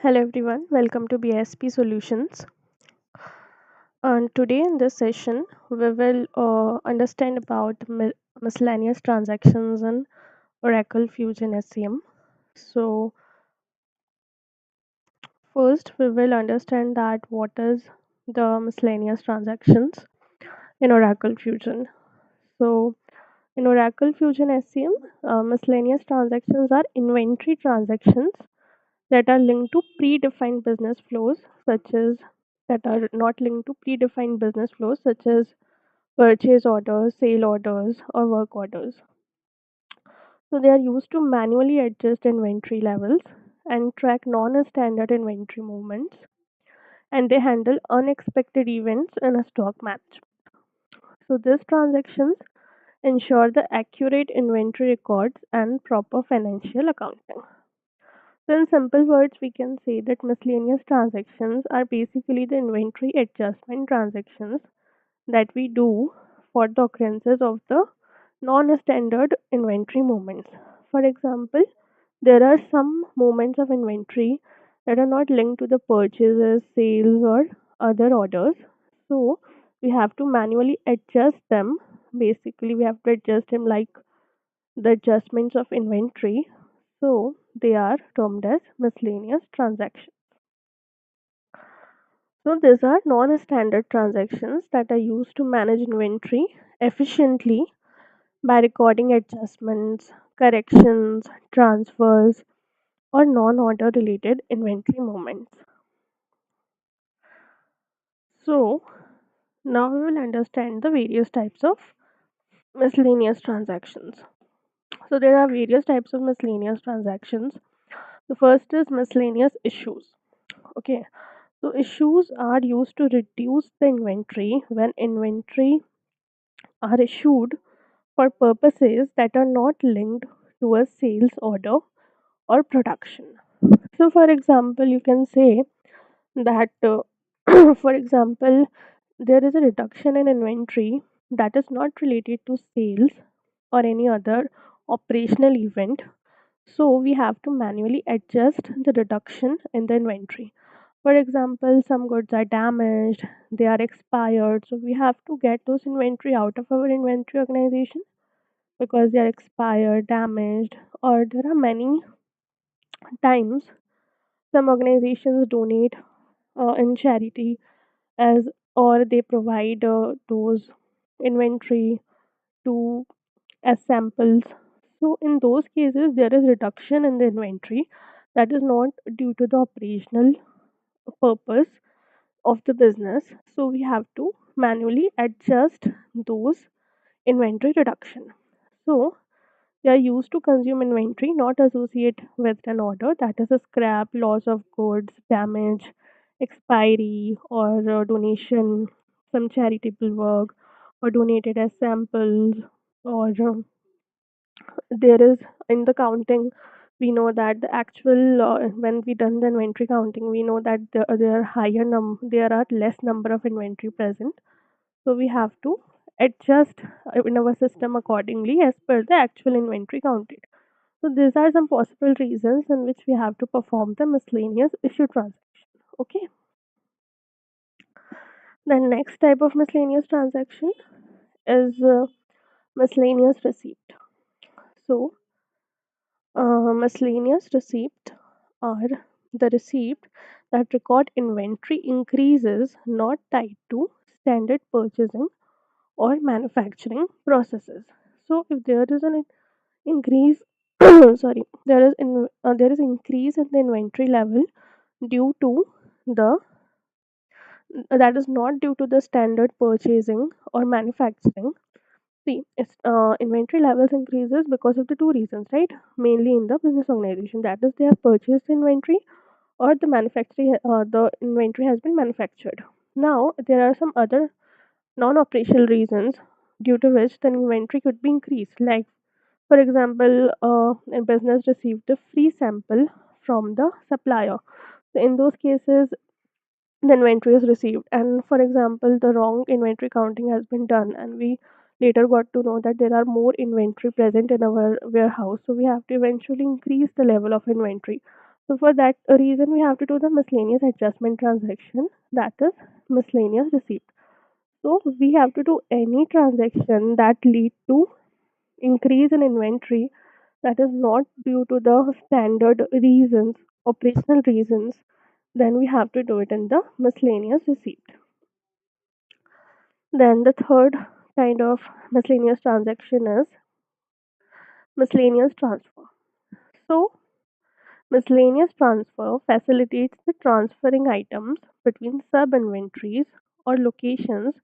Hello everyone, welcome to BISP Solutions. And today in this session, we will understand about miscellaneous transactions in Oracle Fusion SCM. So first, we will understand that what is the miscellaneous transactions in Oracle Fusion. So in Oracle Fusion SCM, miscellaneous transactions are inventory transactions that are linked to predefined business flows such as that are not linked to predefined business flows such as purchase orders, sale orders, or work orders. So they are used to manually adjust inventory levels and track non-standard inventory movements, and they handle unexpected events in a stock match. So these transactions ensure the accurate inventory records and proper financial accounting. So, in simple words, we can say that miscellaneous transactions are basically the inventory adjustment transactions that we do for the occurrences of the non standard inventory movements. For example, there are some movements of inventory that are not linked to the purchases, sales, or other orders. So, we have to manually adjust them. Basically, we have to adjust them like the adjustments of inventory, so they are termed as miscellaneous transactions. So these are non-standard transactions that are used to manage inventory efficiently by recording adjustments, corrections, transfers, or non-order related inventory movements. So now we will understand the various types of miscellaneous transactions. So there are various types of miscellaneous transactions. The first is miscellaneous issues. Okay, so issues are used to reduce the inventory when inventory are issued for purposes that are not linked to a sales order or production. So, for example, you can say that, for example, there is a reduction in inventory that is not related to sales or any other operational event. So, we have to manually adjust the reduction in the inventory. For example, some goods are damaged, they are expired, so we have to get those inventory out of our inventory organization because they are expired, damaged, or there are many times some organizations donate in charity as or they provide those inventory to as samples. So in those cases there is reduction in the inventory that is not due to the operational purpose of the business. So we have to manually adjust those inventory reduction. So they are used to consume inventory, not associate with an order, that is a scrap, loss of goods, damage, expiry, or donation, some charitable work, or donated as samples, or there is in the counting. We know that the actual when we done the inventory counting, we know that there are there are less number of inventory present. So we have to adjust in our system accordingly as per the actual inventory counted. So these are some possible reasons in which we have to perform the miscellaneous issue transaction. Okay. The next type of miscellaneous transaction is miscellaneous receipt. So miscellaneous receipt are the receipt that record inventory increases not tied to standard purchasing or manufacturing processes. So if there is an increase, sorry, there is increase in the inventory level due to the that is not due to the standard purchasing or manufacturing. See, it's inventory levels increases because of the two reasons, right? Mainly in the business organization, that is they have purchased inventory or the inventory has been manufactured. Now there are some other non-operational reasons due to which the inventory could be increased. Like for example, a business received a free sample from the supplier. So in those cases, the inventory is received, and for example the wrong inventory counting has been done, and we later got to know that there are more inventory present in our warehouse, so we have to eventually increase the level of inventory. So for that reason we have to do the miscellaneous adjustment transaction, that is miscellaneous receipt. So we have to do any transaction that lead to increase in inventory that is not due to the standard reasons, operational reasons, then we have to do it in the miscellaneous receipt. Then the third kind of miscellaneous transaction is miscellaneous transfer. So miscellaneous transfer facilitates the transferring items between sub inventories or locations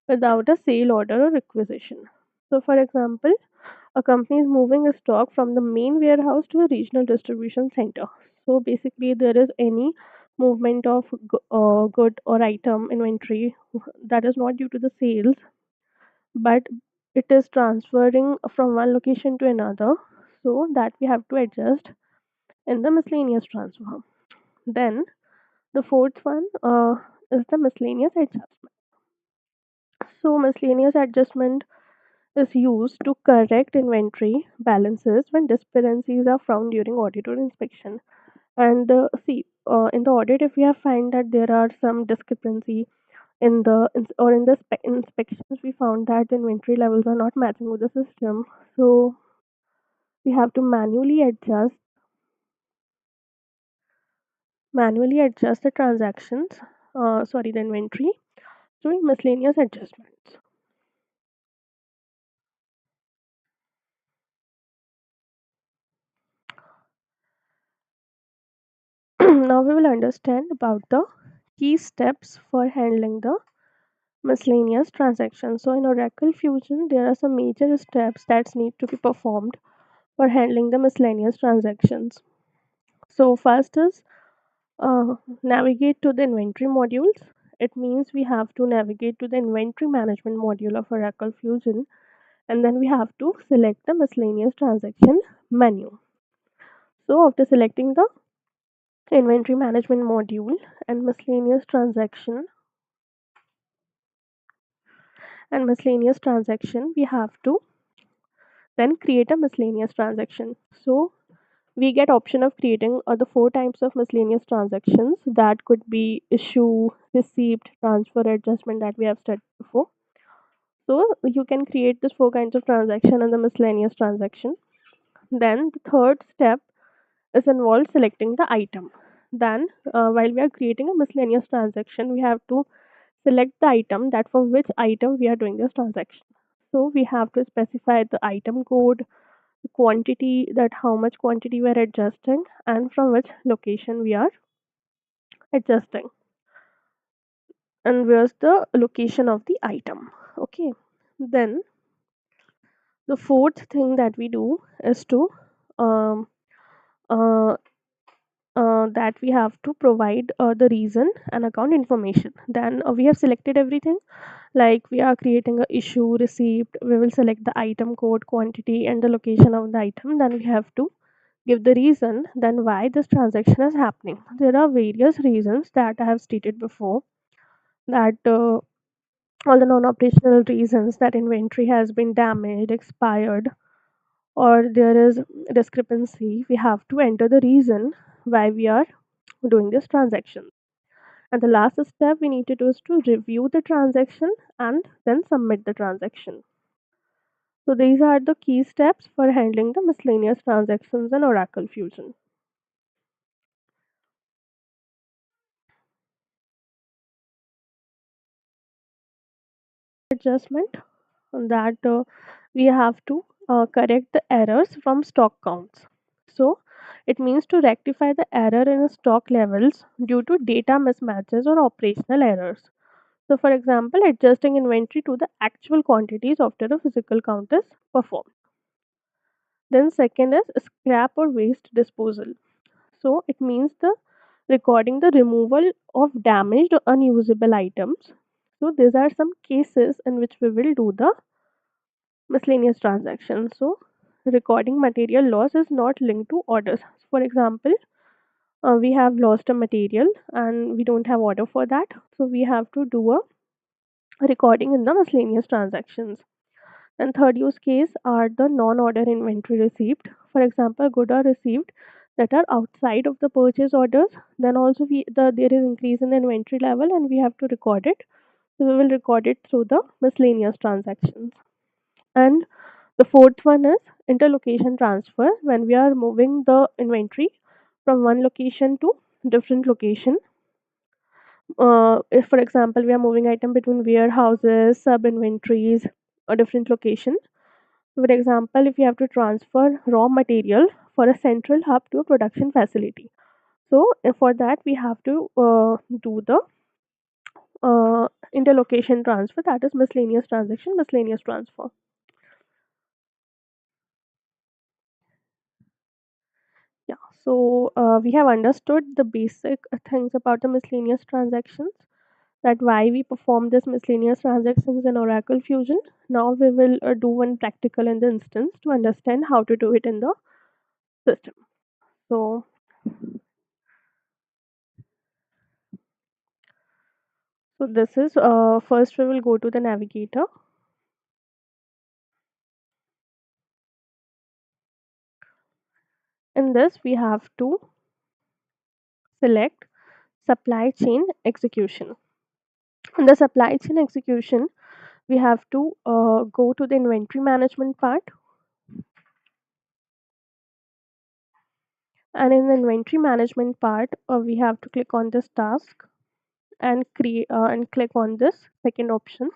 without a sale order or requisition. So for example, a company is moving a stock from the main warehouse to a regional distribution center. So basically, there is any movement of good or item inventory that is not due to the sales, but it is transferring from one location to another. So that we have to adjust in the miscellaneous transfer. Then the fourth one is the miscellaneous adjustment. So miscellaneous adjustment is used to correct inventory balances when discrepancies are found during audit or inspection. And in the audit, if we have find that there are some discrepancy in the inspections, we found that the inventory levels are not matching with the system. So we have to manually adjust the transactions. The inventory through miscellaneous adjustments. Now we will understand about the key steps for handling the miscellaneous transactions. So in Oracle Fusion, there are some major steps that need to be performed for handling the miscellaneous transactions. So first is navigate to the inventory modules. It means we have to navigate to the inventory management module of Oracle Fusion, and then we have to select the miscellaneous transaction menu. So after selecting the inventory management module and miscellaneous transaction, we have to then create a miscellaneous transaction. So we get option of creating the four types of miscellaneous transactions, that could be issue, receipt, transfer, adjustment, that we have studied before. So you can create this four kinds of transaction in the miscellaneous transaction. Then the third step is involved selecting the item. Then, while we are creating a miscellaneous transaction, we have to select the item that for which item we are doing this transaction. So we have to specify the item code, the quantity, that how much quantity we are adjusting, and from which location we are adjusting, and where's the location of the item. Okay. Then the fourth thing that we do is to um, uh, that we have to provide the reason and account information. Then we have selected everything, like we are creating a issue receipt, we will select the item code, quantity, and the location of the item. Then we have to give the reason then why this transaction is happening. There are various reasons that I have stated before, that all the non-operational reasons, that inventory has been damaged, expired, or there is discrepancy. We have to enter the reason why we are doing this transaction. And the last step we need to do is to review the transaction and then submit the transaction. So these are the key steps for handling the miscellaneous transactions in Oracle Fusion. Adjustment, that we have to correct the errors from stock counts. So it means to rectify the error in stock levels due to data mismatches or operational errors. So, for example, adjusting inventory to the actual quantities after a physical count is performed. Then, second is scrap or waste disposal. So, it means the recording the removal of damaged or unusable items. So, these are some cases in which we will do the miscellaneous transactions. So, recording material loss is not linked to orders. For example, we have lost a material and we don't have order for that, so we have to do a recording in the miscellaneous transactions. And third use case are the non-order inventory received. For example, goods are received that are outside of the purchase orders. Then also there is increase in the inventory level and we have to record it. So we will record it through the miscellaneous transactions. And the fourth one is interlocation transfer, when we are moving the inventory from one location to different location. If, for example, we are moving item between warehouses, sub inventories, or different location. For example, if you have to transfer raw material for a central hub to a production facility. So, for that, we have to do the interlocation transfer, that is miscellaneous transaction, miscellaneous transfer. Yeah, so we have understood the basic things about the miscellaneous transactions, that why we perform this miscellaneous transactions in Oracle Fusion. Now we will do one practical in the instance to understand how to do it in the system. So, this is first we will go to the navigator. In this, we have to select supply chain execution. In the supply chain execution, we have to go to the inventory management part, and in the inventory management part, we have to click on this task and create and click on this second option,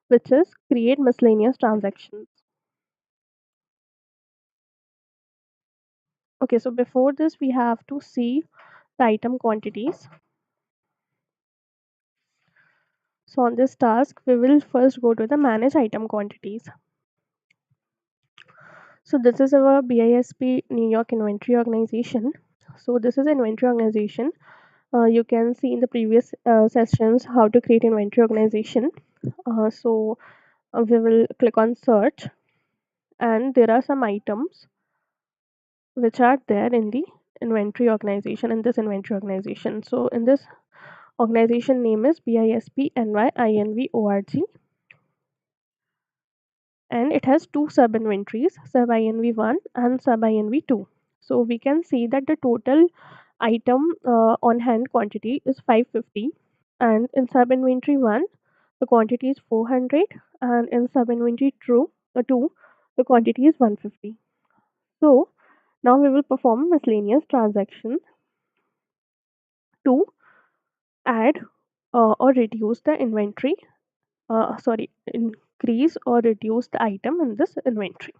which is create miscellaneous transactions. Okay, so before this, we have to see the item quantities. So on this task, we will first go to the manage item quantities. So this is our BISP New York inventory organization. So this is inventory organization. You can see in the previous sessions how to create inventory organization. We will click on search, and there are some items which are there in the inventory organization, in this inventory organization. So in this organization name is BISP NYINV and it has two sub inventories, sub INV1 and sub INV2. So we can see that the total item on hand quantity is 550, and in sub inventory 1 the quantity is 400, and in sub inventory 2 the quantity is 150. So now we will perform miscellaneous transaction to add or reduce the inventory, sorry, increase or reduce the item in this inventory.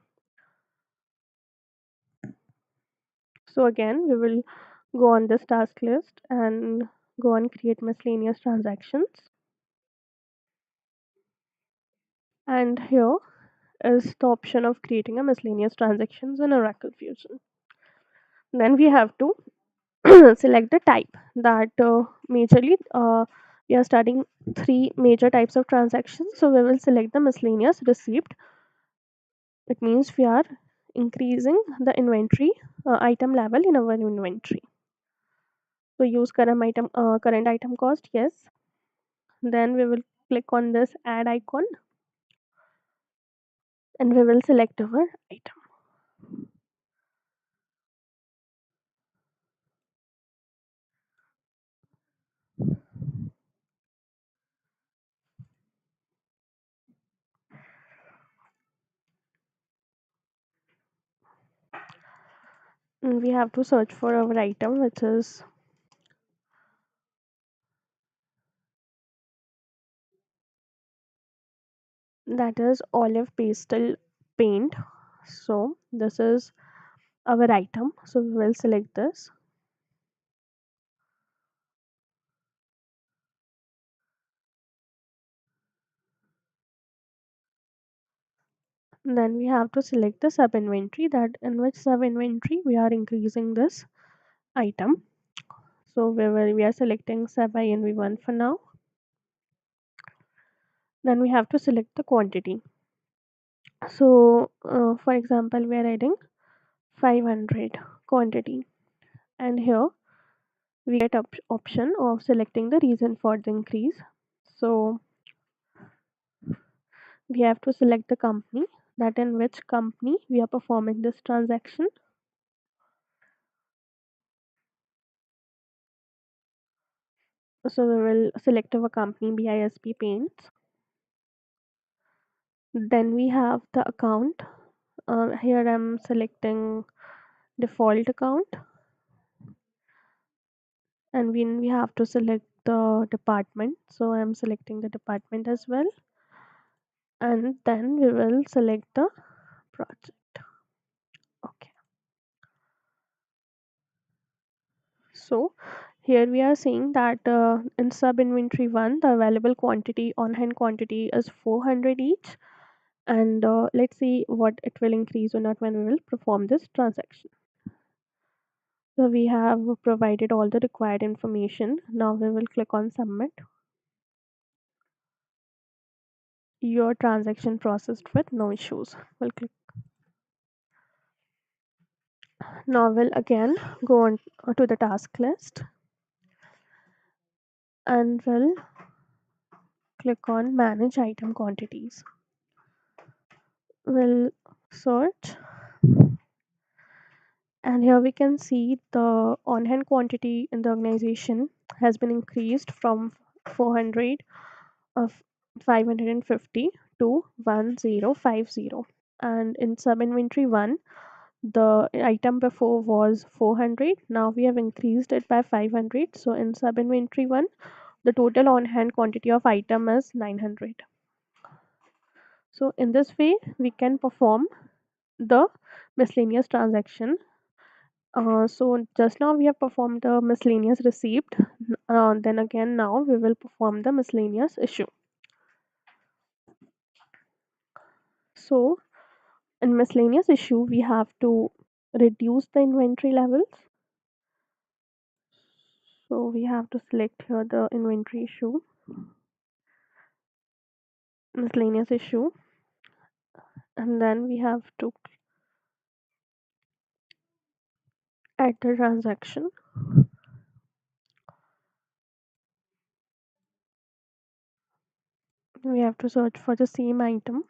So again, we will go on this task list and go on create miscellaneous transactions. And here is the option of creating a miscellaneous transactions in Oracle Fusion. Then we have to select the type that majorly we are studying three major types of transactions. So we will select the miscellaneous receipt. It means we are increasing the inventory item level in our inventory. So use current item cost, yes. Then we will click on this add icon and we will select our item. And we have to search for our item, which is that is olive pastel paint. So this is our item. So we will select this. Then we have to select the sub inventory, that in which sub inventory we are increasing this item. So we are selecting sub INV1 for now. Then we have to select the quantity. So for example, we are adding 500 quantity, and here we get option of selecting the reason for the increase. So we have to select the company, that in which company we are performing this transaction. So we will select our company BISP Paints. Then we have the account. Here I'm selecting default account, and we have to select the department. So I'm selecting the department as well, and then we will select the project. Okay. So here we are seeing that in sub inventory 1 the available quantity on hand quantity is 400 each, and let's see what it will increase or not when we will perform this transaction. So we have provided all the required information. Now we will click on submit. Your transaction processed with no issues. We'll click. Now we'll again go on to the task list and we'll click on manage item quantities. We'll search, and here we can see the on hand quantity in the organization has been increased from 400 of 550 to 1050, and in sub inventory 1 the item before was 400, now we have increased it by 500. So in sub inventory 1 the total on hand quantity of item is 900. So in this way we can perform the miscellaneous transaction. So just now we have performed the miscellaneous receipt. Then again now we will perform the miscellaneous issue. So in miscellaneous issue we have to reduce the inventory levels. So we have to select here the inventory issue, miscellaneous issue, and then we have to add the transaction. We have to search for the same item.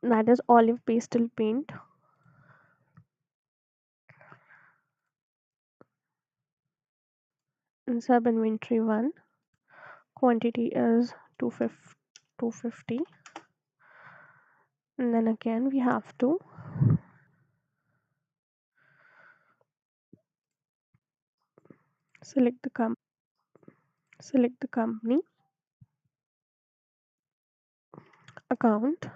That is olive pastel paint. In sub inventory 1 quantity is 250, and then again we have to select the com select the company account.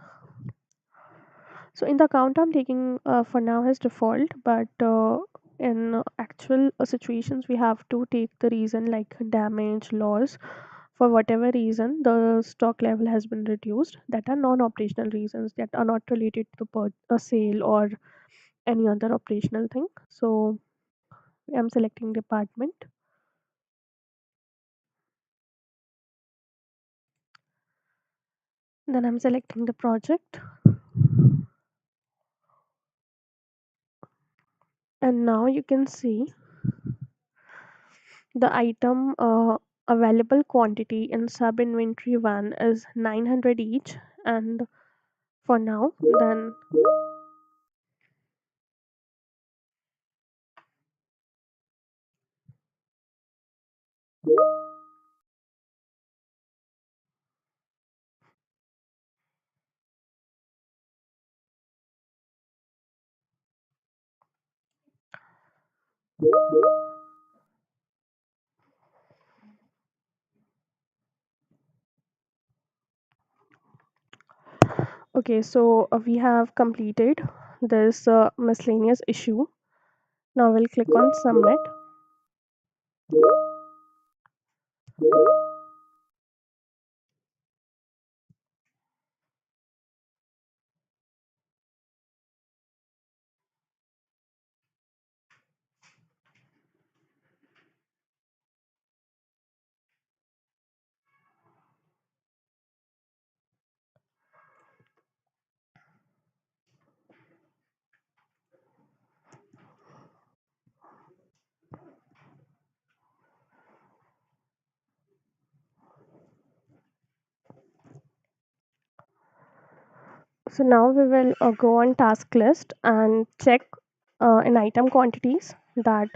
So in the account I'm taking for now as default, but in actual situations we have to take the reason like damage, loss. For whatever reason, the stock level has been reduced. That are non-operational reasons that are not related to a sale or any other operational thing. So I'm selecting department. Then I'm selecting the project. And now you can see the item available quantity in sub inventory 1 is 900 each. And for now, then okay, so we have completed this miscellaneous issue. Now we'll click on submit. So now we will go on task list and check in item quantities that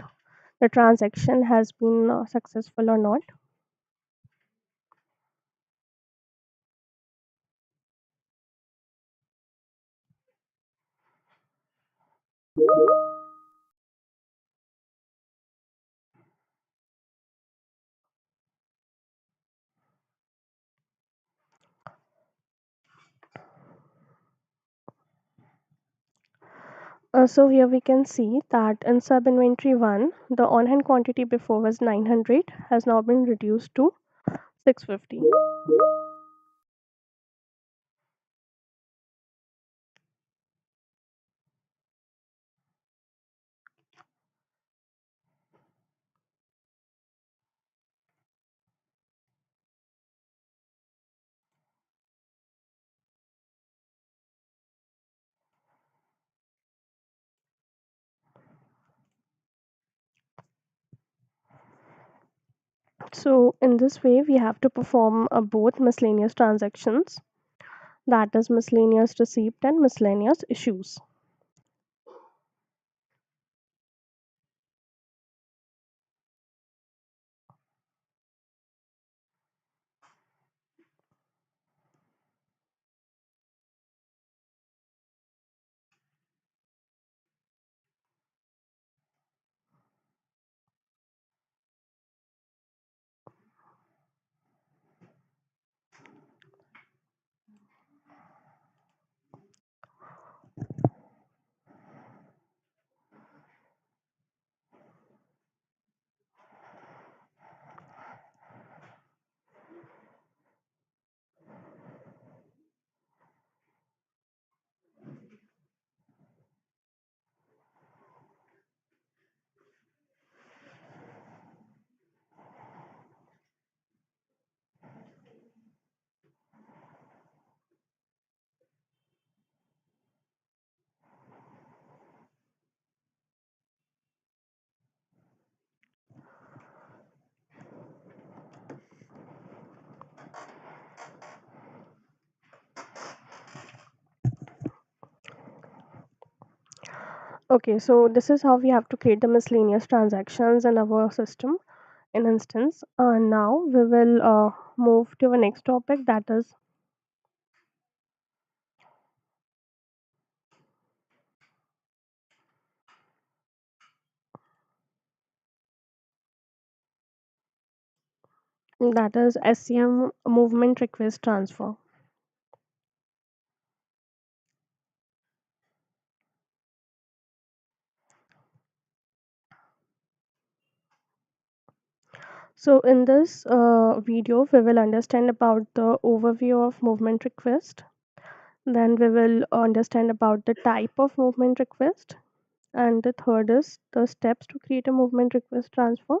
the transaction has been successful or not. So here we can see that in sub inventory 1, the on hand quantity before was 900 has now been reduced to 650. So in this way, we have to perform both miscellaneous transactions, that is miscellaneous receipt and miscellaneous issues. Okay, so this is how we have to create the miscellaneous transactions in our system in instance. Now we will move to our next topic, that is SCM, movement request transfer. So in this video, we will understand about the overview of movement request. Then we will understand about the type of movement request. And the third is the steps to create a movement request transfer.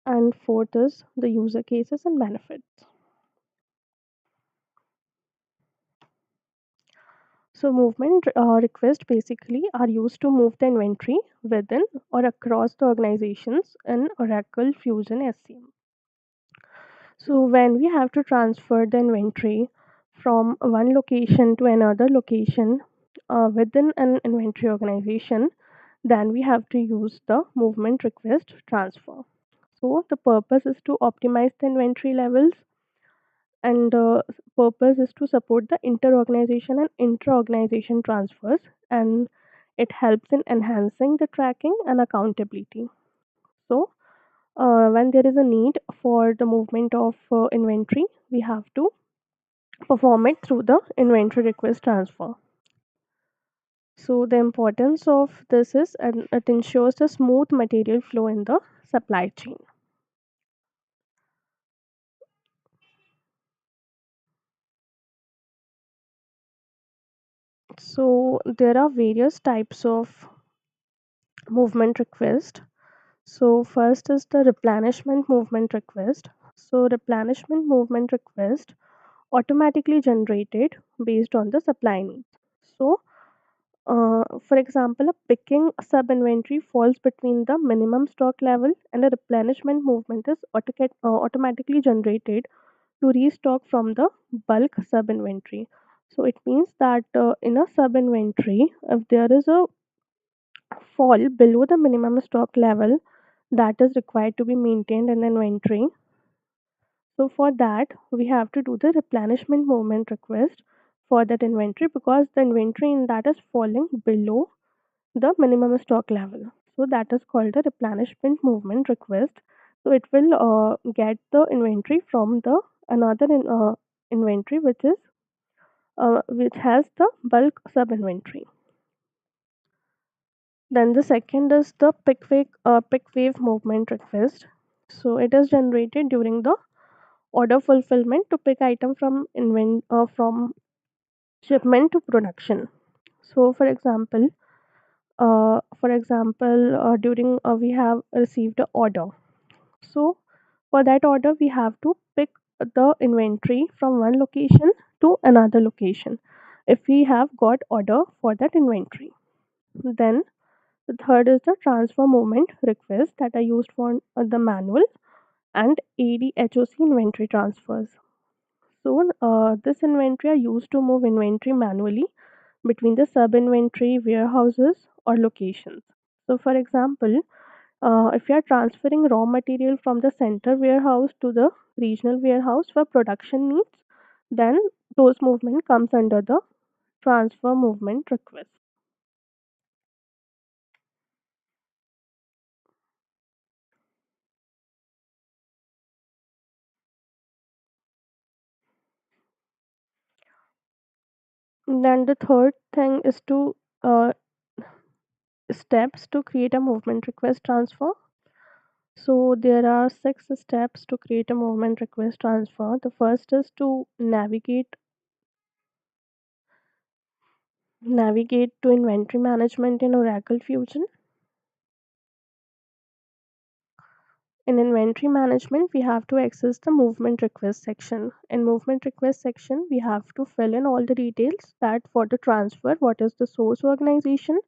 And fourth is the user cases and benefits. So movement requests basically are used to move the inventory within or across the organizations in Oracle Fusion SCM. So when we have to transfer the inventory from one location to another location within an inventory organization, then we have to use the movement request transfer. So the purpose is to optimize the inventory levels, and the purpose is to support the inter-organization and intra-organization transfers, and it helps in enhancing the tracking and accountability. So when there is a need for the movement of inventory, we have to perform it through the inventory request transfer. So the importance of this is, and it ensures a smooth material flow in the supply chain. So there are various types of movement request. So first is the replenishment movement request. So replenishment movement request automatically generated based on the supply needs. So for example, a picking sub inventory falls between the minimum stock level, and a replenishment movement is automatically generated to restock from the bulk sub inventory. So it means that in a sub inventory, if there is a fall below the minimum stock level that is required to be maintained in the inventory, so for that we have to do the replenishment movement request for that inventory, because the inventory in that is falling below the minimum stock level. So that is called the replenishment movement request. So it will get the inventory from the another inventory which has the bulk sub inventory. Then the second is the pick wave movement request. So it is generated during the order fulfillment to pick item from shipment to production. So for example, during we have received a order. So for that order, we have to pick the inventory from one location to another location if we have got order for that inventory. Then the third is the transfer movement requests that are used for the manual and ADHOC inventory transfers. So this inventory are used to move inventory manually between the sub inventory warehouses or locations. So for example, if you are transferring raw material from the center warehouse to the regional warehouse for production needs, then those movement comes under the transfer movement request. Then the third thing is to steps to create a movement request transfer. So there are six steps to create a movement request transfer. The first is to navigate to inventory management in Oracle Fusion. In inventory management, we have to access the movement request section. In movement request section, we have to fill in all the details that for the transfer, what is the source organization,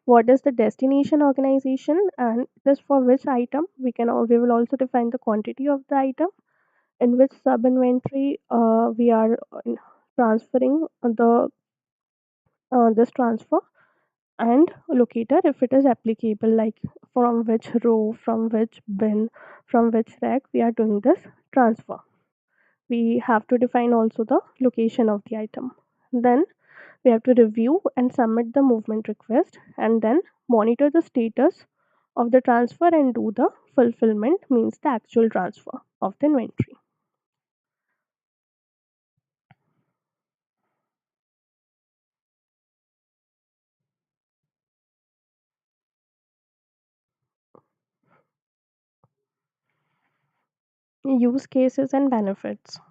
what is the destination organization, and this for which item. We will also define the quantity of the item, in which sub inventory we are transferring the this transfer, and locator if it is applicable, like from which row, from which bin, from which rack we are doing this transfer. we have to define also the location of the item. Then we have to review and submit the movement request, and then monitor the status of the transfer and do the fulfillment, means the actual transfer of the inventory. Use cases and benefits.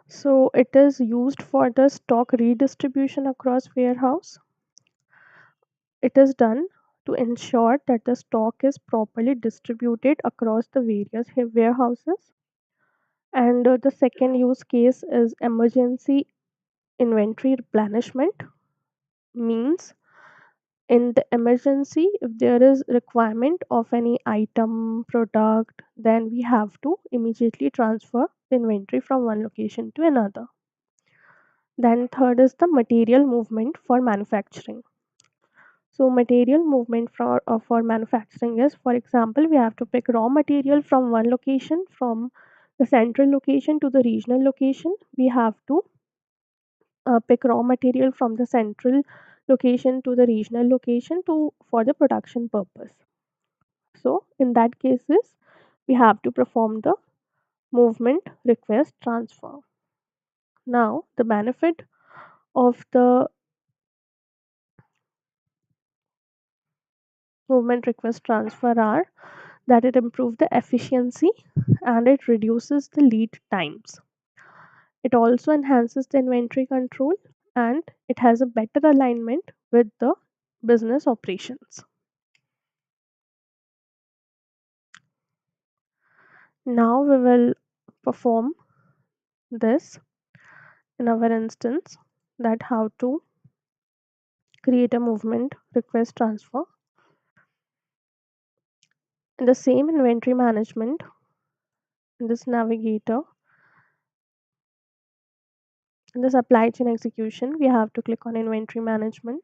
So it is used for the stock redistribution across warehouse. It is done to ensure that the stock is properly distributed across the various warehouses. And the second use case is emergency inventory replenishment, means in the emergency, if there is requirement of any item product, then we have to immediately transfer the inventory from one location to another. Then third is the material movement for manufacturing. So material movement for manufacturing is, for example, we have to pick raw material from one location, from the central location to the regional location. We have to pick raw material from the central location to the regional location to for the production purpose. So in that cases, we have to perform the movement request transfer. Now the benefit of the movement request transfer are that it improves the efficiency and it reduces the lead times. It also enhances the inventory control and it has a better alignment with the business operations. Now we will perform this in our instance, that how to create a movement request transfer. In the same inventory management, in this navigator, in the supply chain execution, we have to click on inventory management.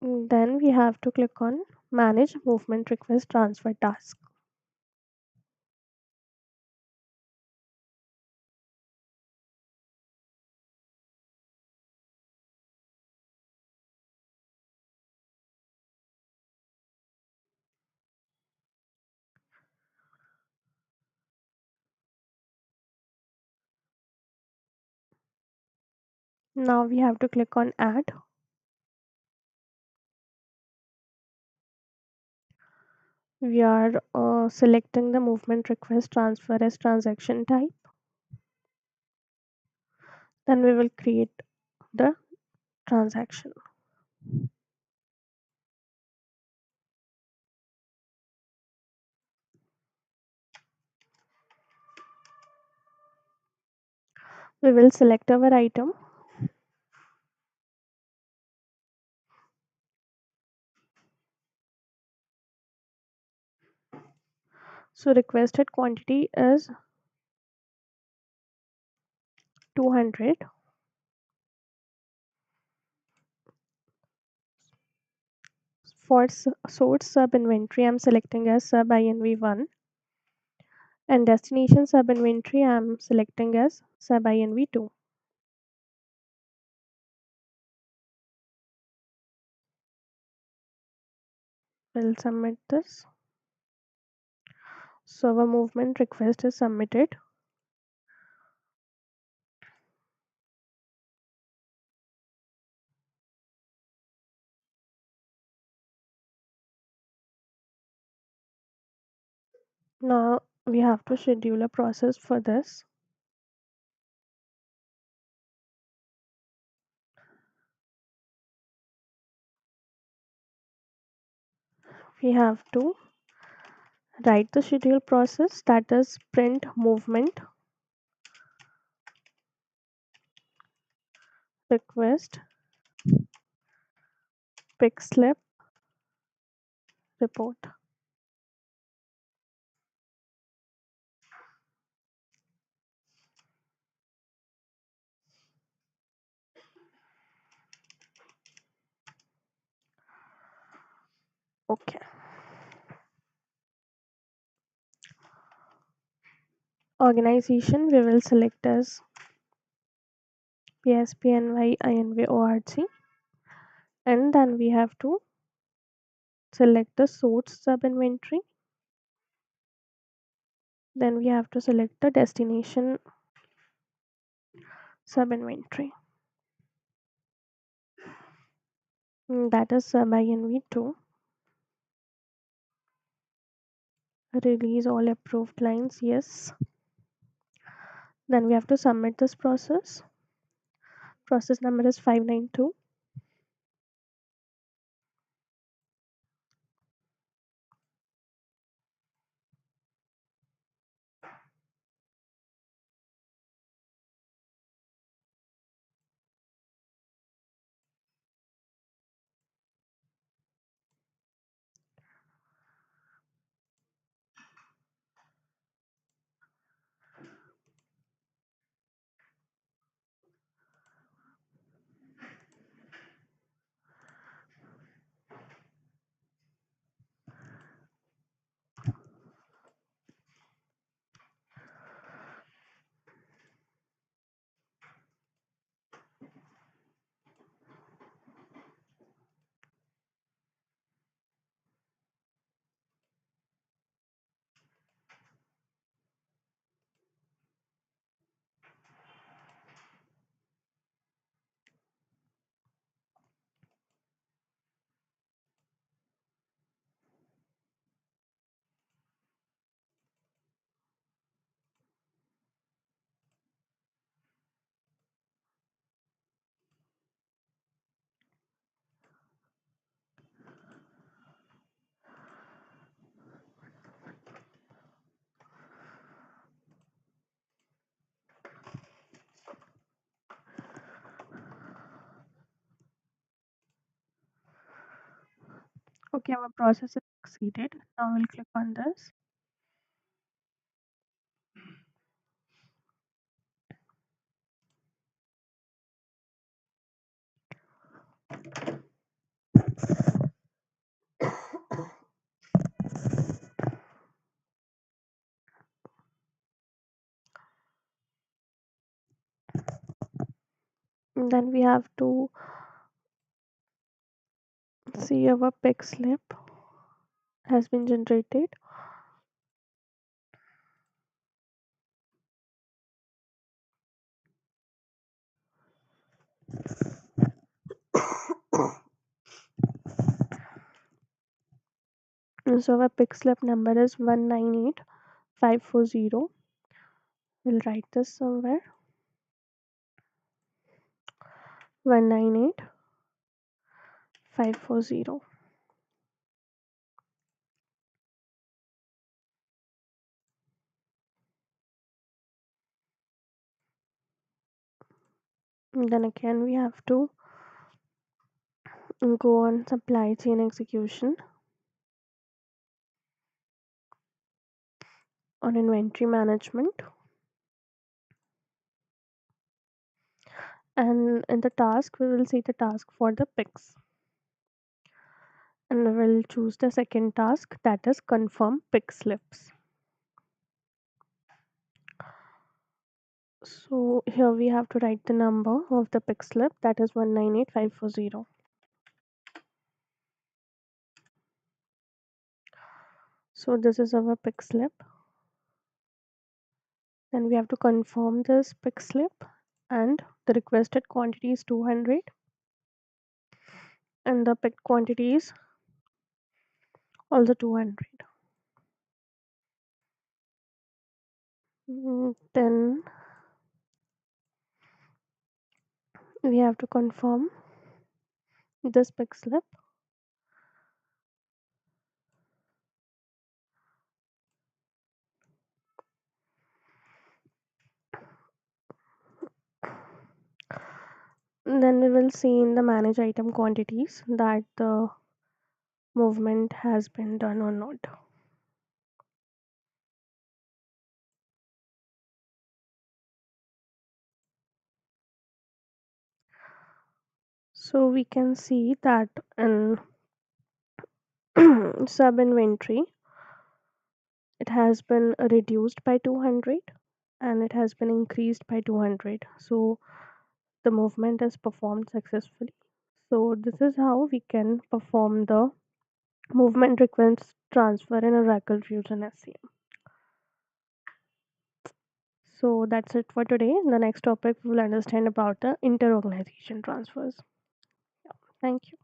Then we have to click on manage movement request transfer task. Now we have to click on add. We are selecting the movement request transfer as transaction type. Then we will create the transaction. We will select our item. So requested quantity is 200. For source sub inventory, I'm selecting as sub INV1, and destination sub inventory, I'm selecting as sub INV2. We'll submit this. So our movement request is submitted. Now we have to schedule a process for this. We have to write the schedule process, that is print movement request pick slip report. Okay. Organization we will select as BISP and then we have to select the source sub inventory. Then we have to select the destination sub inventory. That is sub INV2. Release all approved lines. Yes. Then we have to submit this process. Process number is 592. Okay, our process is succeeded. Now we'll click on this. And then we have to see our pick slip has been generated. So our pick slip number is 198540. We'll write this somewhere. 198540. And then again we have to go on supply chain execution, on inventory management, and in the task we will see the task for the picks, and we will choose the second task, that is confirm pick slips. So here we have to write the number of the pick slip, that is 198540. So this is our pick slip. Then we have to confirm this pick slip, and the requested quantity is 200 and the picked quantity is also 200. Then we have to confirm this pick slip. Then we will see in the manage item quantities that the movement has been done or not. So we can see that in Sub inventory, it has been reduced by 200 and it has been increased by 200. So the movement is performed successfully. So this is how we can perform the movement request transfer in Oracle Fusion SCM. So that's it for today. In the next topic, we will understand about the inter-organization transfers. Yeah, thank you.